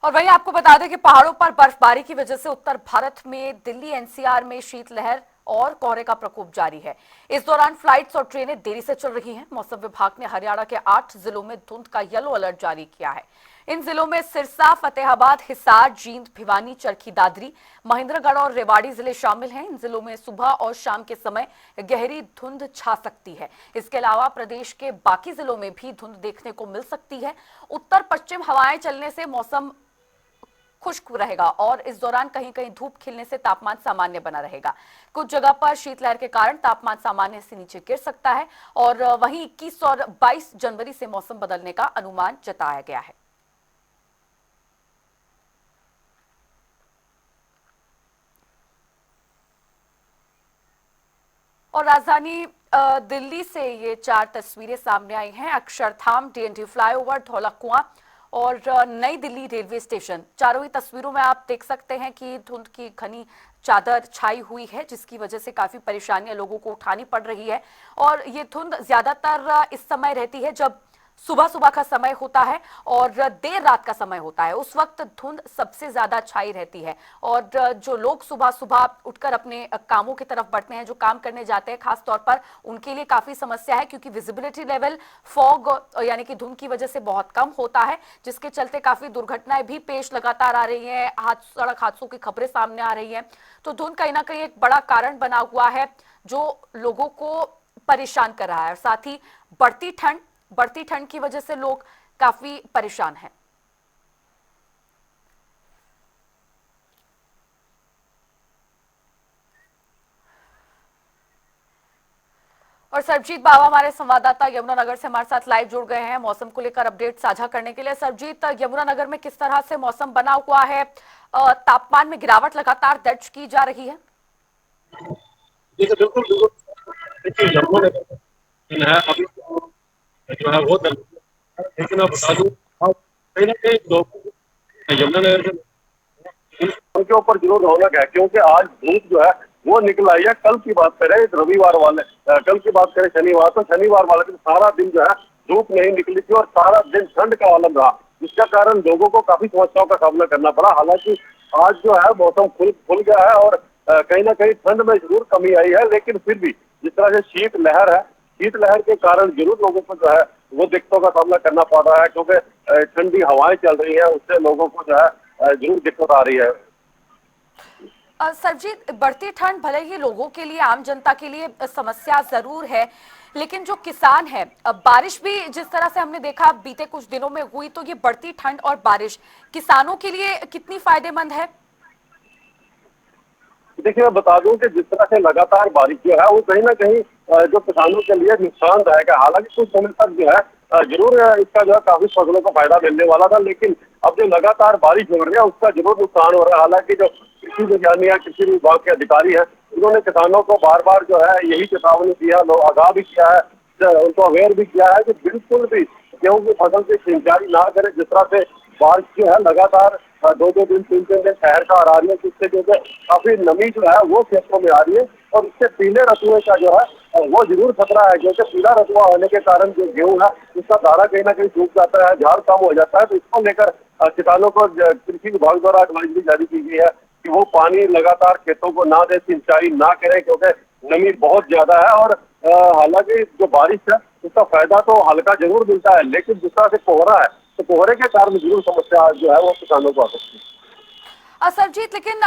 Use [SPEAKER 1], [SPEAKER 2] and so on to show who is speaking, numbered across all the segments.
[SPEAKER 1] और वहीं आपको बता दें कि पहाड़ों पर बर्फबारी की वजह से उत्तर भारत में दिल्ली एनसीआर में शीतलहर और कोहरे का प्रकोप जारी है। इस दौरान फ्लाइट्स और ट्रेनें देरी से चल रही हैं। मौसम विभाग ने हरियाणा के 8 जिलों में धुंध का येलो अलर्ट जारी किया है। इन जिलों में सिरसा, फतेहाबाद, हिसार, जींद, भिवानी, चरखी दादरी, महेंद्रगढ़ और रेवाड़ी जिले शामिल हैं। इन जिलों में सुबह और शाम के समय गहरी धुंध छा सकती है। इसके अलावा प्रदेश के बाकी जिलों में भी धुंध देखने को मिल सकती है। उत्तर पश्चिम हवाएं चलने से मौसम खुश्क रहेगा और इस दौरान कहीं कहीं धूप खिलने से तापमान सामान्य बना रहेगा। कुछ जगह पर शीतलहर के कारण तापमान सामान्य से नीचे गिर सकता है और वहीं 21 और 22 जनवरी से मौसम बदलने का अनुमान जताया गया है। और राजधानी दिल्ली से ये 4 तस्वीरें सामने आई हैं। अक्षरधाम, डीएनडी फ्लाईओवर, धौला कुआं और नई दिल्ली रेलवे स्टेशन। चारों ही तस्वीरों में आप देख सकते हैं कि धुंध की घनी चादर छाई हुई है, जिसकी वजह से काफी परेशानियां लोगों को उठानी पड़ रही है। और ये धुंध ज्यादातर इस समय रहती है जब सुबह सुबह का समय होता है और देर रात का समय होता है। उस वक्त धुंध सबसे ज्यादा छाई रहती है और जो लोग सुबह सुबह उठकर अपने कामों की तरफ बढ़ते हैं, जो काम करने जाते हैं, खास तौर पर उनके लिए काफी समस्या है, क्योंकि विजिबिलिटी लेवल फॉग यानी कि धुंध की वजह से बहुत कम होता है, जिसके चलते काफी दुर्घटनाएं भी पेश लगातार आ रही हैं। सड़क हादसों की खबरें सामने आ रही हैं। तो धुंध कहीं ना कहीं एक बड़ा कारण बना हुआ है जो लोगों को परेशान कर रहा है। साथ ही बढ़ती ठंड की वजह से लोग काफी परेशान हैं। और सरबजीत बाबा हमारे संवाददाता यमुनानगर से हमारे साथ लाइव जुड़ गए हैं मौसम को लेकर अपडेट साझा करने के लिए। सरबजीत, यमुनानगर में किस तरह से मौसम बना हुआ है? तापमान में गिरावट लगातार दर्ज की जा रही है।
[SPEAKER 2] जी बिल्कुल बिल्कुल। देखिए यमुनानगर में है अभी तो जो है वो दल, लेकिन मैं बता दूं हाँ, कहीं ना कहीं लोगों को यमुनानगर के उनके ऊपर जरूर रौनक है, क्योंकि आज धूप जो है वो निकल आई है। कल की बात करें रविवार वाले, कल की बात करें शनिवार, तो शनिवार वाले दिन सारा दिन जो है धूप नहीं निकली थी और सारा दिन ठंड का आलम रहा, जिसका कारण लोगों को काफी समस्याओं का सामना करना पड़ा। हालांकि आज जो है मौसम खुल गया है और कहीं ना कहीं ठंड में जरूर कमी आई है, लेकिन फिर भी जिस तरह से शीतलहर है, शीतलहर के कारण जरूर लोगों को जो है वो दिक्कतों का सामना करना पड़ रहा है, क्योंकि ठंडी हवाएं चल रही है, उससे लोगों को जो है जरूर दिक्कत आ रही है।
[SPEAKER 1] सरजीत, बढ़ती ठंड भले ही लोगों के लिए, आम जनता के लिए समस्या जरूर है, लेकिन जो किसान है, बारिश भी जिस तरह से हमने देखा बीते कुछ दिनों में हुई, तो ये बढ़ती ठंड और बारिश किसानों के लिए कितनी फायदेमंद है?
[SPEAKER 2] देखिए मैं बता दूं कि जिस तरह से लगातार बारिश जो है वो कहीं ना कहीं जो किसानों के लिए नुकसानदायक है। हालांकि कुछ समय तक जो है जरूर इसका जो है काफी फसलों को फायदा मिलने वाला था, लेकिन अब जो लगातार बारिश हो रही है उसका जरूर नुकसान हो रहा है। हालांकि जो कृषि विज्ञानी या कृषि विभाग के अधिकारी हैं, उन्होंने किसानों को बार बार जो है यही चेतावनी दिया, आगाह भी किया है, उनको अवेयर भी किया है कि बिल्कुल भी गेहूं की फसल की सिंचाई ना करें। जिस तरह से बारिश जो है लगातार 2-2 दिन 3-3 दिन ठहर कर आ रही है, जिससे जो है काफी नमी जो है वो खेतों में आ रही है और इससे पीले रतुए का जो है वो जरूर खतरा है, क्योंकि पीला रतुआ होने के कारण जो गेहूं है उसका दाना कहीं ना कहीं सूख जाता है, झाड़ कम हो जाता है। तो इसको लेकर किसानों को कृषि विभाग द्वारा एडवाइजरी जारी की गई है कि वो पानी लगातार खेतों को ना दे, सिंचाई ना करें, क्योंकि नमी बहुत ज्यादा है। और हालांकि जो बारिश है उसका फायदा तो हल्का जरूर मिलता है, लेकिन जिस तरह से कोहरा है तो कोहरे के कारण जरूर समस्या जो है वो किसानों को आ सकती है।
[SPEAKER 1] सरजीत, लेकिन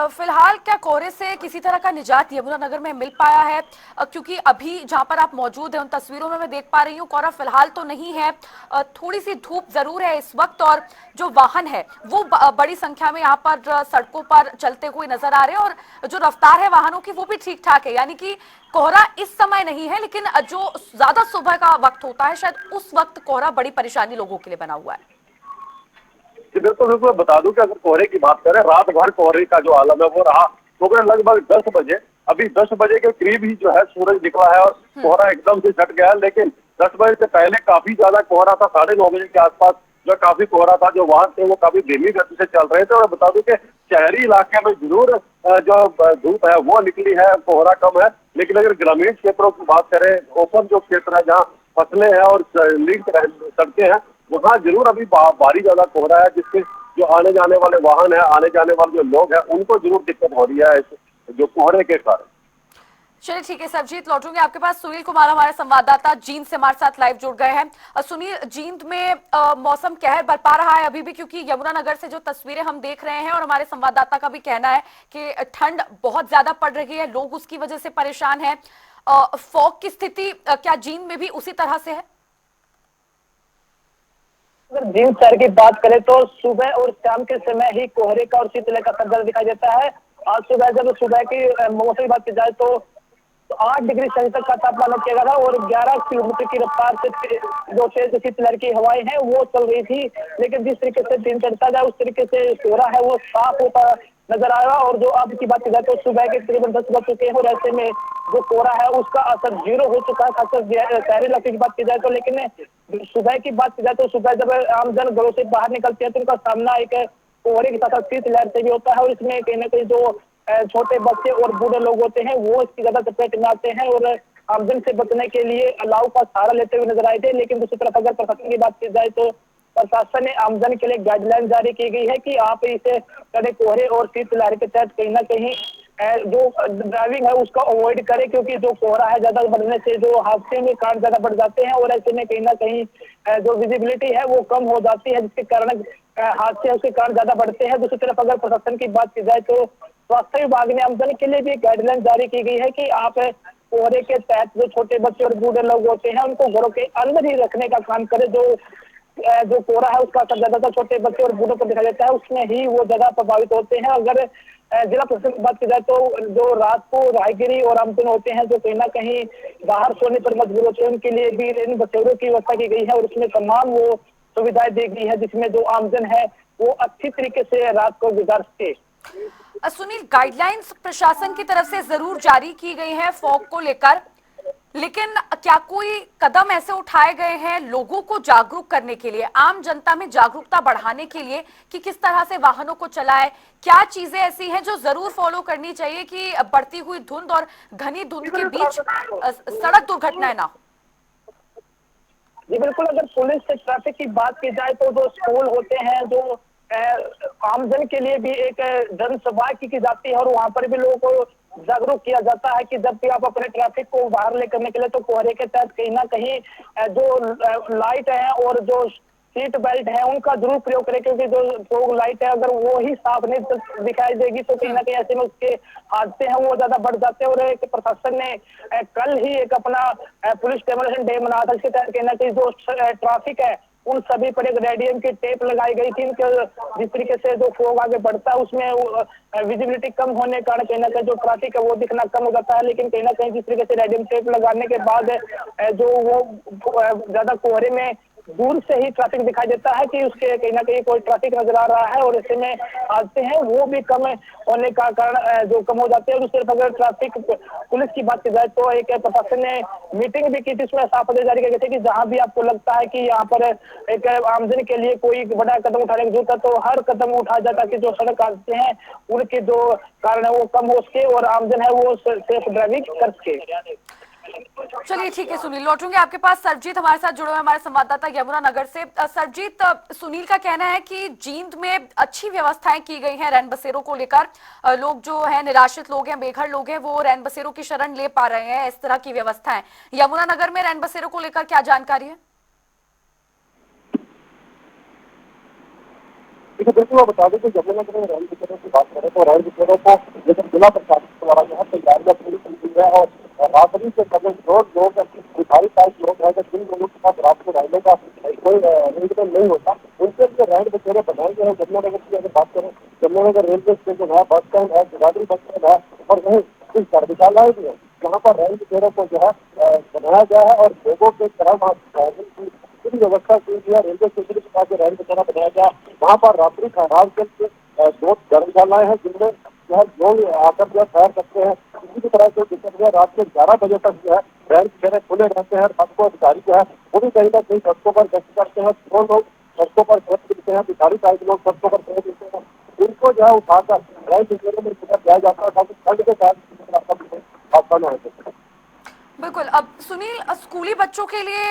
[SPEAKER 1] फिलहाल क्या कोहरे से किसी तरह का निजात यमुनानगर में मिल पाया है? क्योंकि अभी जहां पर आप मौजूद हैं उन तस्वीरों में मैं देख पा रही हूँ कोहरा फिलहाल तो नहीं है। थोड़ी सी धूप जरूर है इस वक्त और जो वाहन है वो बड़ी संख्या में यहाँ पर सड़कों पर चलते हुए नजर आ रहे हैं और जो रफ्तार है वाहनों की वो भी ठीक ठाक है, यानी कि कोहरा इस समय नहीं है, लेकिन जो ज्यादा सुबह का वक्त होता है शायद उस वक्त कोहरा बड़ी परेशानी लोगों के लिए बना हुआ है।
[SPEAKER 2] बिल्कुल बिल्कुल, बता दूं कि अगर कोहरे की बात करें, रात भर कोहरे का जो आलम है वो रहा। सुबह लगभग 10 बजे, अभी 10 बजे के करीब ही जो है सूरज निकला है और कोहरा एकदम से छट गया है, लेकिन 10 बजे से पहले काफी ज्यादा कोहरा था। 9:30 बजे के आसपास जो काफी कोहरा था, जो वाहन थे वो काफी धीमी गति से चल रहे थे। और बता दूं कि शहरी इलाके में जरूर जो धूप है वो निकली है, कोहरा कम है, लेकिन अगर ग्रामीण क्षेत्रों की बात करें, ओपन जो क्षेत्र है जहाँ फसलें हैं और लिंक सड़कें हैं, वहाँ जरूर अभी भारी ज्यादा कोहरा है, जिसके जो आने जाने वाले वाहन है, आने जाने वाले जो लोग हैं, उनको जरूर दिक्कत हो रही है इस जो कोहरे के कारण।
[SPEAKER 1] चलिए ठीक है सरजीत, लौटूंगे आपके पास। सुनील कुमार हमारे संवाददाता जींद से हमारे साथ लाइव जुड़ गए हैं। सुनील, जींद में मौसम कहर बरपा रहा है अभी भी, क्योंकि यमुनानगर से जो तस्वीरें हम देख रहे हैं और हमारे संवाददाता का भी कहना है कि ठंड बहुत ज्यादा पड़ रही है, लोग उसकी वजह से परेशान हैं। फॉग की स्थिति क्या जींद में भी उसी तरह से है?
[SPEAKER 3] अगर जींद शहर की बात करें तो सुबह और शाम के समय ही कोहरे का और शीतलहर का संदर्भ दिखाई देता है। आज सुबह जब सुबह की मौसम की बात की जाए तो 8 डिग्री सेल्सियस तक का तापमान नोट किया गया था और 11 किलोमीटर की रफ्तार से जो तेज शीतलहर की हवाएं हैं वो चल रही थी। लेकिन जिस तरीके से दिन चढ़ता जाए उस तरीके से कोहरा है वो साफ होता नजर आएगा। और जो अब की बात की जाए तो सुबह के तकरीबन 10 बज चुके हैं और ऐसे में जो कोहरा है उसका असर जीरो हो चुका है, खासकर शहरी इलाके की बात की जाए तो। लेकिन सुबह की बात की जाए तो सुबह जब आमजन घरों से बाहर निकलते हैं तो उनका सामना एक कोहरे के साथ शीतलहर से भी होता है और इसमें कहीं ना कहीं जो छोटे बच्चे और बूढ़े लोग होते हैं वो इसकी ज्यादा चपेट में आते हैं और आमजन से बचने के लिए अलाव का सहारा लेते हुए नजर आए थे। लेकिन दूसरी तरफ अगर प्रशासन की बात की जाए तो प्रशासन ने आमजन के लिए गाइडलाइन जारी की गई है कि आप इसे कड़े कोहरे और शीतलहर के तहत कहीं ना कहीं जो ड्राइविंग है उसका अवॉइड करें, क्योंकि जो कोहरा है ज्यादा बढ़ने से जो हादसे में कारण ज्यादा बढ़ जाते हैं और ऐसे में कहीं ना कहीं जो विजिबिलिटी है वो कम हो जाती है, जिसके कारण हादसे उसके कारण ज्यादा बढ़ते हैं। दूसरी तरफ अगर प्रशासन की बात की जाए तो स्वास्थ्य विभाग ने आमजन के लिए भी गाइडलाइन जारी की गई है कि आप कोहरे के तहत जो छोटे बच्चे और बूढ़े लोग होते हैं उनको घरों के अंदर ही रखने का काम करें। जो कोहरा है उसका असर ज्यादातर छोटे बच्चे और बूढ़ों पर दिखाई देता है, उसमें ही वो ज्यादा प्रभावित होते हैं। अगर जिला प्रशासन की बात की जाए तो जो रात को राहगीरी और आमजन होते हैं जो कहीं ना कहीं बाहर सोने पर मजबूर होते हैं उनके लिए भी इन बसेरों की व्यवस्था की गई है और उसमें तमाम वो सुविधाएं दी गई है जिसमें जो आमजन है वो अच्छी तरीके से रात को गुजार सके।
[SPEAKER 1] सुनील, गाइडलाइंस प्रशासन की तरफ से जरूर जारी की गई है फॉग को लेकर, लेकिन क्या कोई कदम ऐसे उठाए गए हैं लोगों को जागरूक करने के लिए, आम जनता में जागरूकता बढ़ाने के लिए कि किस तरह से वाहनों को चलाएं? क्या चीजें ऐसी हैं जो जरूर फॉलो करनी चाहिए कि बढ़ती हुई धुंध और घनी धुंध के बीच सड़क दुर्घटनाएं ना हो?
[SPEAKER 3] जी बिल्कुल, अगर पुलिस से ट्रैफिक की बात की जाए तो जो स्कूल होते हैं जो आमजन के लिए भी एक जनसभा की जाती है और वहां पर भी लोगों को जागरूक किया जाता है कि जब भी आप अपने ट्रैफिक को बाहर लेकर निकले तो कोहरे के तहत कहीं ना कहीं जो लाइट है और जो सीट बेल्ट है उनका जरूर प्रयोग करें, क्योंकि जो लाइट है अगर वो ही साफ नहीं दिखाई देगी तो कहीं ना कहीं ऐसे में उसके हादसे हैं वो ज्यादा बढ़ जाते हैं। और एक प्रशासन ने कल ही एक अपना पुलिस डेमोलेशन डे मनाया था, इसके तहत कहीं ना कहीं जो ट्रैफिक है उन सभी पर एक रेडियम की टेप लगाई गई थी। जिस तरीके से जो फोग आगे बढ़ता है उसमें विजिबिलिटी कम होने के कारण कहीं ना कहीं जो ट्रैफिक है वो दिखना कम हो जाता है। लेकिन कहीं ना कहीं जिस तरीके से रेडियम टेप लगाने के बाद जो वो ज्यादा कोहरे में दूर से ही ट्रैफिक दिखाई देता है कि उसके कहीं ना कहीं कोई ट्रैफिक नजर आ रहा है और ऐसे में हादसे हैं वो भी कम होने का कारण जो कम हो जाते हैं। और सिर्फ अगर ट्रैफिक पुलिस की बात की जाए तो एक प्रशासन ने मीटिंग भी की थी, उसमें साफ आदेश जारी किए थे कि जहां भी आपको लगता है कि यहाँ पर एक आमदनी के लिए कोई बड़ा कदम उठाने की जरूरत है तो हर कदम उठाया जाता है कि जो सड़क हादसे हैं उनके जो कारण है वो कम हो सके और आमदन है वो सेफ ड्राइविंग कर सके।
[SPEAKER 1] चलिए ठीक है सुनील, लौटूंगे आपके पास। सरजीत हमारे साथ जुड़े हुए हमारे संवाददाता यमुनानगर से। सरजीत, सुनील का कहना है कि जींद में अच्छी व्यवस्थाएं की गई हैं रैन बसेरों को लेकर। लोग जो हैं, निराश्रित लोग हैं, बेघर लोग हैं, वो रैन बसेरों की शरण ले पा रहे हैं, इस तरह की व्यवस्थाएं। यमुनानगर में रैन बसेरों को लेकर क्या जानकारी है?
[SPEAKER 2] देखिए बिल्कुल मैं बता दें कि यमुनानगर में रैन बसेरों की बात करें तो रैन बसेरों को लेकर जिला प्रशासन द्वारा जो है तैयारियां पूरी की गई है और रात्रि से पहले जो लोग भिखारी टाइप लोग हैं जिन लोगों के पास रात में रहने का कोई अरेंजमेंट नहीं होता उनके लिए रैन बसेरे बनाए गए हैं। यमुनानगर की अगर बात करें, यमुनानगर रेलवे स्टेशन है, बस स्टैंड है, जगाधरी बस स्टैंड है और वहीं कुछ धर्मशालाएं भी है जहाँ पर रैन बसेरों को जो है बनाया गया है और लोगों के तरह वहाँ पूरी व्यवस्था की गई है। रेलवे स्टेशन के पास जो रैन बसेरा बनाया गया वहाँ पर रात्रि ठहराव के लिए 2 धर्मशालाएं हैं जिनमें जो है लोग आकर जो है ठहर सकते हैं। किसी भी तरह से दिक्कत है रात के 11 बजे तक जो है रैन बसेरे खुले रहते हैं। रात को अधिकारी जो है वो भी कहीं ना कहीं सड़कों पर गश्त करते हैं। जो लोग सड़कों पर खड़े मिलते हैं, भिखारी टाइप लोग सड़कों पर खड़े मिलते हैं, उनको जो है उठाकर रैन बसेरे में दिया जाता है ताकि ठंड के कारण हादसा न हो सके।
[SPEAKER 1] बिल्कुल। बिल्कुल। अब सुनील, स्कूली बच्चों के लिए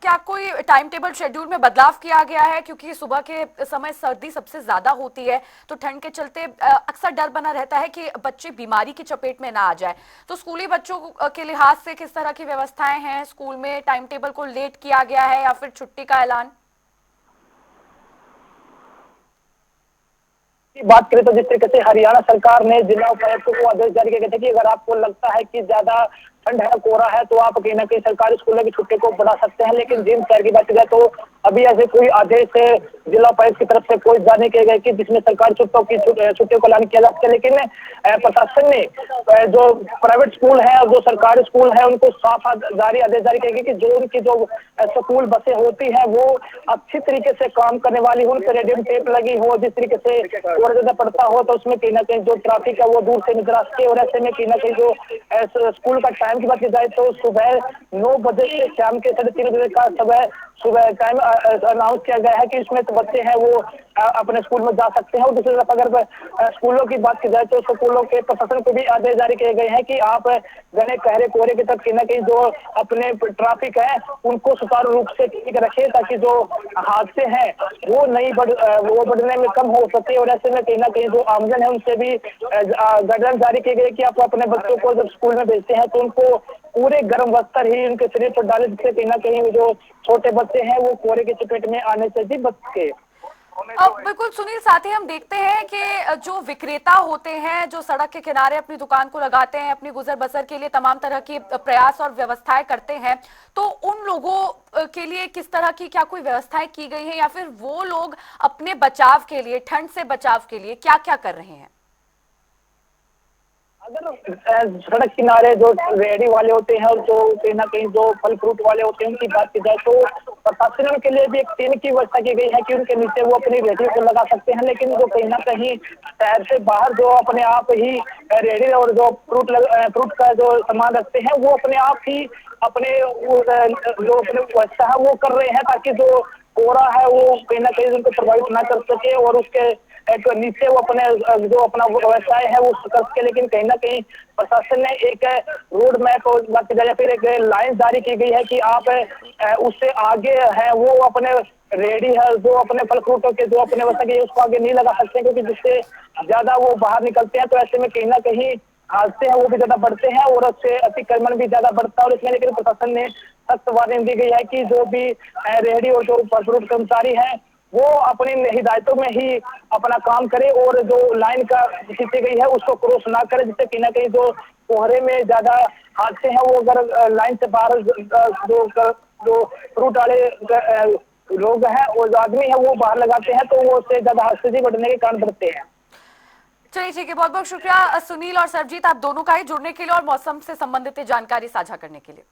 [SPEAKER 1] क्या कोई टाइम टेबल शेड्यूल में बदलाव किया गया है? क्योंकि सुबह के समय सर्दी सबसे ज्यादा होती है, तो ठंड के चलते अक्सर डर बना रहता है कि बच्चे बीमारी की चपेट में ना आ जाए। तो स्कूली बच्चों के लिहाज से किस तरह की व्यवस्थाएं हैं? स्कूल में टाइम टेबल को लेट किया गया है या फिर छुट्टी का ऐलान?
[SPEAKER 3] की बात करें तो जिस तरीके से हरियाणा सरकार ने जिला उपायुक्त को आदेश जारी किए गए थे कि अगर आपको लगता है कि ज्यादा ठंड है, कोहरा है, तो आप कहीं ना कहीं सरकारी स्कूलों की छुट्टी को बढ़ा सकते हैं। लेकिन जिन शहर की बात की जाए तो अभी ऐसे कोई आदेश जिला उपायुक्त की तरफ से कोई जारी नहीं किए गए कि जिसमें सरकारी छुट्टियों का ऐलान किया जा सके। लेकिन प्रशासन ने जो प्राइवेट स्कूल है और जो सरकारी स्कूल है उनको साफ जारी आदेश जारी किए गए कि जो उनकी जो स्कूल बसें होती है वो अच्छी तरीके से काम करने वाली हो, उन पर रेडियम टेप लगी हो, जिस तरीके से और ज्यादा पड़ता हो तो उसमें कहीं ना कहीं जो ट्रैफिक है वो दूर से नजर आ सके। और ऐसे में कहीं ना कहीं जो स्कूल का टाइम की बात की जाए तो सुबह 9 बजे से शाम के 3:30 बजे का सुबह टाइम अनाउंस किया गया है कि इसमें तो बच्चे हैं वो अपने स्कूल में जा सकते हैं। और दूसरी तरफ अगर स्कूलों की बात की जाए तो स्कूलों के प्रशासन को भी आदेश जारी किए गए हैं कि आप घने कहरे कोहरे के तक कहीं ना कहीं जो अपने ट्रैफिक है उनको सुचारू रूप से ठीक रखे, ताकि जो हादसे हैं वो वो बढ़ने में कम हो सके। और ऐसे में कहीं ना कहीं जो आमजन है उनसे भी गाइडलाइन जारी की गई कि आप अपने बच्चों को जब स्कूल में भेजते हैं तो उनको पूरे गर्म वस्त्र ही उनके शरीर पर डाले, जिससे कहीं ना कहीं जो छोटे बच्चे हैं वो कोहरे की चपेट में आने से भी बच सके।
[SPEAKER 1] अब बिल्कुल सुनील, साथ ही हम देखते हैं कि जो विक्रेता होते हैं जो सड़क के किनारे अपनी दुकान को लगाते हैं, अपनी गुजर बसर के लिए तमाम तरह की प्रयास और व्यवस्थाएं करते हैं, तो उन लोगों के लिए किस तरह की क्या कोई व्यवस्थाएं की गई हैं या फिर वो लोग अपने बचाव के लिए, ठंड से बचाव के लिए क्या क्या कर रहे हैं?
[SPEAKER 3] अगर सड़क किनारे जो रेहड़ी वाले होते हैं और जो कहीं ना कहीं जो फल फ्रूट वाले होते हैं उनकी बात की जाए तो प्रशासन के लिए भी एक टीम की व्यवस्था की गई है कि उनके नीचे वो अपनी रेहड़ी को लगा सकते हैं। लेकिन जो कहीं ना कहीं शहर से बाहर जो अपने आप ही रेहड़ी और जो फ्रूट का जो सामान रखते हैं वो अपने आप ही अपने जो अपने व्यवस्था है वो कर रहे हैं, ताकि जो कोहरा है वो कहीं ना कहीं उनको प्रभावित ना कर सके और उसके एक नीचे वो अपने जो अपना व्यवसाय है वो कर सके। लेकिन कहीं ना कहीं प्रशासन ने एक रोड मैप बात या फिर एक लाइन जारी की गई है कि आप उससे आगे है वो अपने रेडी है जो अपने फल फ्रूटों के जो अपने व्यवसाय के उसको आगे नहीं लगा सकते, क्योंकि जिससे ज्यादा वो बाहर निकलते हैं तो ऐसे में कहीं ना कहीं हादसे हैं वो भी ज्यादा बढ़ते हैं और उससे अतिक्रमण भी ज्यादा बढ़ता है। और इसमें लेकिन प्रशासन ने सख्त वार्निंग दी गई है कि जो भी रेहड़ी और जो फल फ्रूट कर्मचारी हैं वो अपनी हिदायतों में ही अपना काम करे और जो लाइन का खींची गई है उसको क्रॉस ना करे, जिससे कहीं ना कहीं जो कोहरे में ज्यादा हादसे हैं वो अगर लाइन से बाहर जो फ्रूट वाले लोग हैं और जो आदमी है वो बाहर लगाते हैं तो वो उससे ज्यादा हादसे बढ़ने के कारण बढ़ते हैं।
[SPEAKER 1] चलिए ठीक है, बहुत बहुत शुक्रिया सुनील और सरजीत, आप दोनों का ही जुड़ने के लिए और मौसम से संबंधित जानकारी साझा करने के लिए।